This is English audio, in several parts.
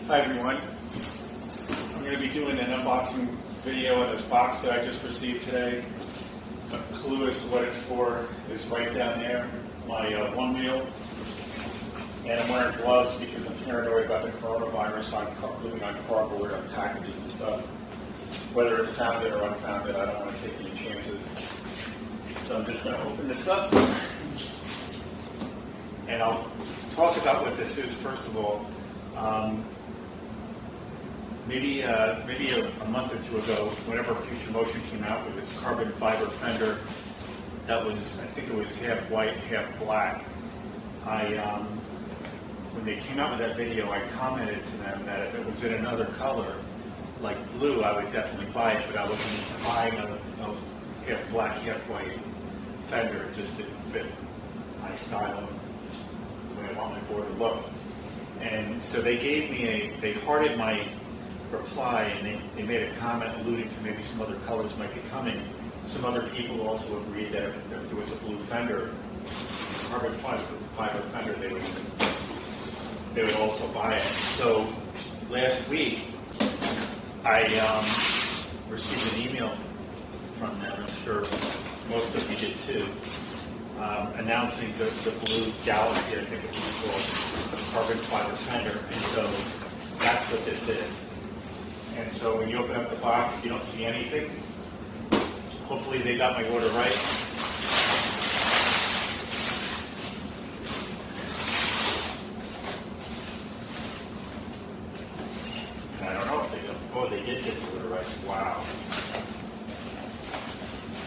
Hi everyone. I'm going to be doing an unboxing video on this box that I just received today. A clue as to what it's for is right down there, my Onewheel. And I'm wearing gloves because I'm paranoid about the coronavirus on gluing on cardboard on packages and stuff. Whether it's founded or unfounded, I don't want to take any chances. So I'm just going to open this up. And I'll talk about what this is first of all. Maybe a month or two ago, whenever Future Motion came out with its carbon fiber fender, that was, I think it was half white, half black. When they came out with that video, I commented to them that if it was in another color, like blue, I would definitely buy it, but I wasn't buying a half black, half white fender. It just didn't fit my style, just the way I want my board to look. And so they gave me they hearted my reply, and they made a comment alluding to maybe some other colors might be coming. Some other people also agreed that if there was a blue fender, carbon fiber fender, they would also buy it. So last week, I received an email from them, I'm sure most of you did too, announcing the blue Galaxy, I think it was called, carbon fiber fender, and so that's what this is. And so when you open up the box, you don't see anything. Hopefully they got my order right. And I don't know if they did. Oh, they did get the order right. Wow.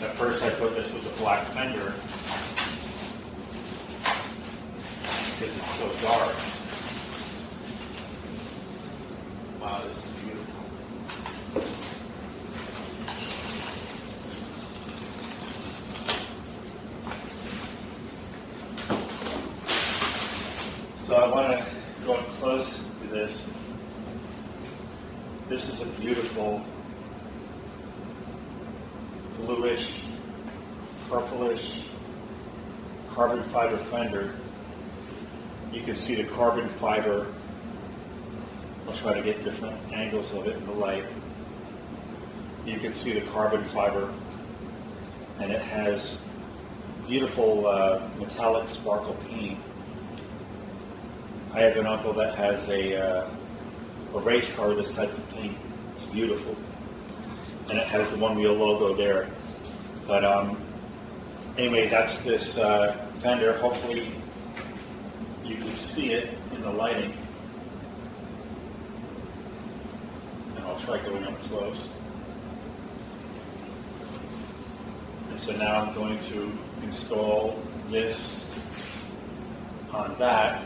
At first I thought this was a black fender because it's so dark. Wow, this is beautiful. So I want to go up close to this. This is a beautiful bluish, purplish carbon fiber fender. You can see the carbon fiber. I'll try to get different angles of it in the light. You can see the carbon fiber, and it has beautiful metallic sparkle paint. I have an uncle that has a race car with this type of paint. It's beautiful. And it has the Onewheel logo there. But anyway, that's this fender. Hopefully you can see it in the lighting. And I'll try going up close. And so now I'm going to install this on that,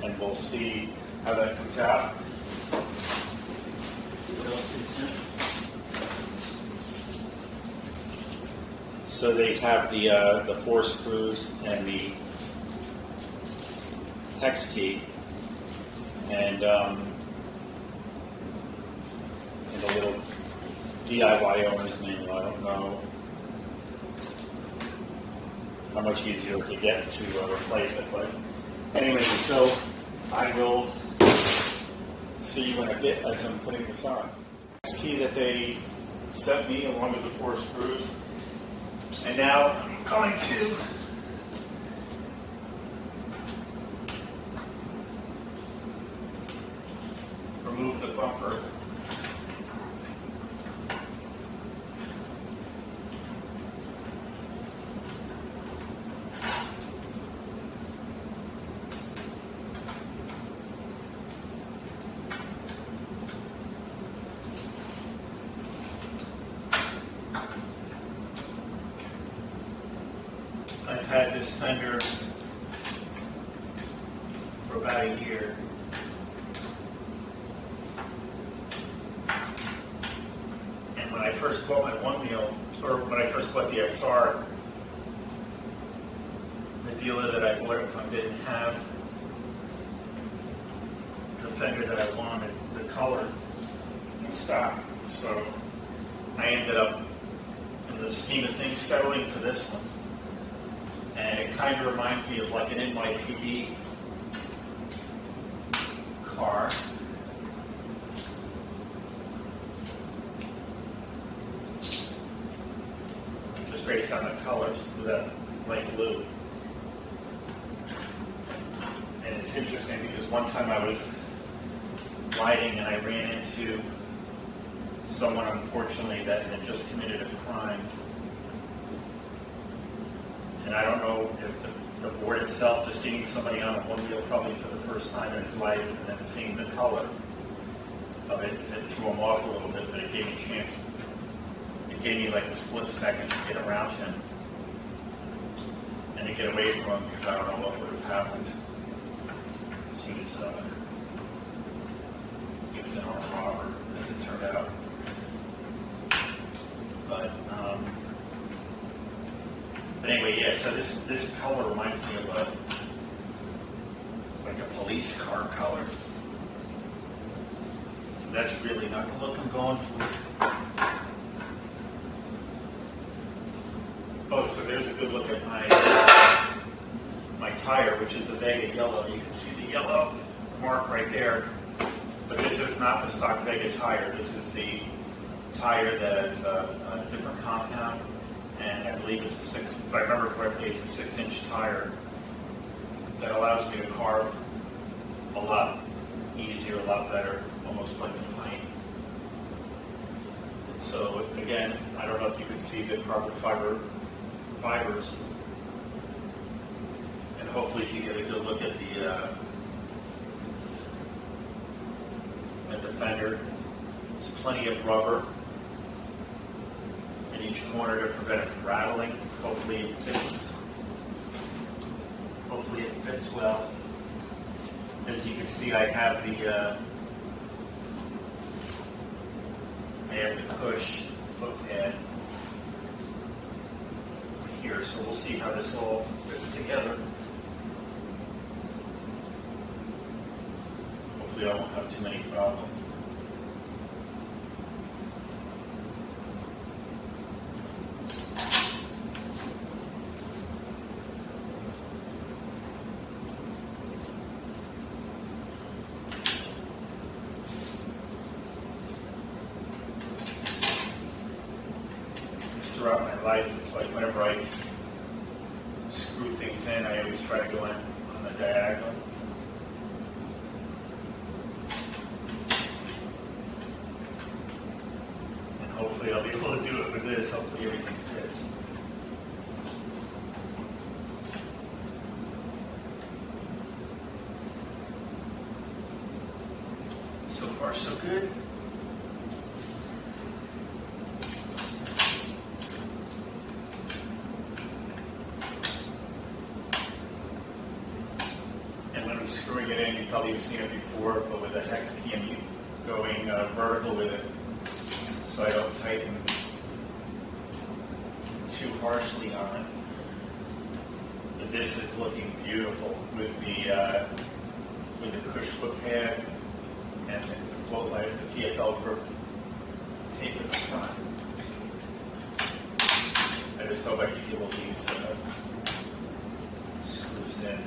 and we'll see how that comes out. See what else is in it. So they have the 4 screws and the hex key, and a little DIY owner's manual. I don't know how much easier to get to replace it, but anyway, so I will see you in a bit as I'm putting this on. This key that they sent me along with the 4 screws, and now I'm going to remove the bumper. I've had this fender for about a year. And when I first bought my Onewheel, or when I first bought the XR, the dealer that I bought it from didn't have the fender that I wanted, the color in stock. So I ended up, in the scheme of things, settling for this one. And it kind of reminds me of like an NYPD car. trace down the colors with that light blue. And it's interesting because one time I was riding and I ran into someone, unfortunately, that had just committed a crime. And I don't know if the board itself, just seeing somebody on a Onewheel probably for the first time in his life and then seeing the color of it, if it threw him off a little bit, but it gave me a chance. It gave me like a split second to get around him and to get away from him because I don't know what would have happened. He was an armed robber, as it turned out. But anyway, yeah. So this color reminds me of like a police car color. That's really not the look I'm going for. Oh, so there's a good look at my tire, which is the Vega yellow. You can see the yellow mark right there. But this is not the stock Vega tire. This is the tire that is a different compound, and I believe it's if I remember correctly, it's a 6-inch tire that allows me to carve a lot easier, a lot better, almost like a plane. So again, I don't know if you can see the carbon fiber fibers, and hopefully if you get a good look at the fender, there's plenty of rubber in each corner to prevent it from rattling. Hopefully it fits well. As you can see, I have the Cush foot pad here, so we'll see how this all fits together. Hopefully I won't have too many problems. Throughout my life, it's like whenever I screw things in, I always try to go in on the diagonal. And hopefully I'll be able to do it with this. Hopefully everything fits. So far, so good. Screwing it in, you've probably seen it before, but with a hex key, I'm going vertical with it so I don't tighten too harshly on it. But this is looking beautiful with the Cush foot pad and the float light, the TFL grip tape at the front. I just hope I can get all these screws in.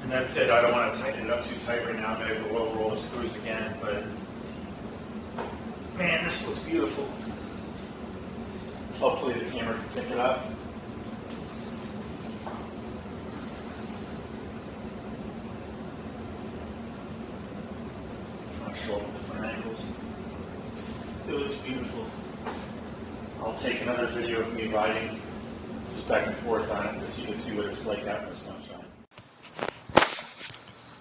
And that's it. I don't want to tighten it up too tight right now. I'm going to go over all the screws again, but man, this looks beautiful. Hopefully the camera can pick it up. I'll show all the different angles. It looks beautiful. I'll take another video of me riding just back and forth on it so you can see what it's like out in the sunshine.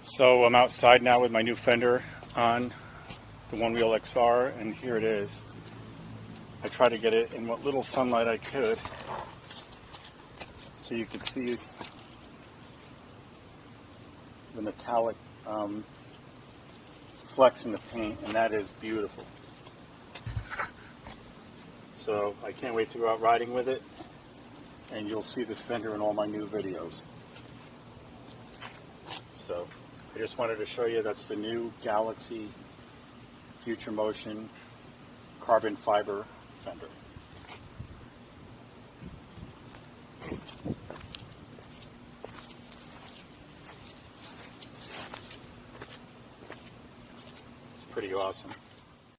So I'm outside now with my new fender on, the Onewheel XR, and here it is. I tried to get it in what little sunlight I could so you could see the metallic flex in the paint, and that is beautiful. So I can't wait to go out riding with it, and you'll see this fender in all my new videos. So I just wanted to show you that's the new Galaxy Future Motion carbon fiber fender. It's pretty awesome.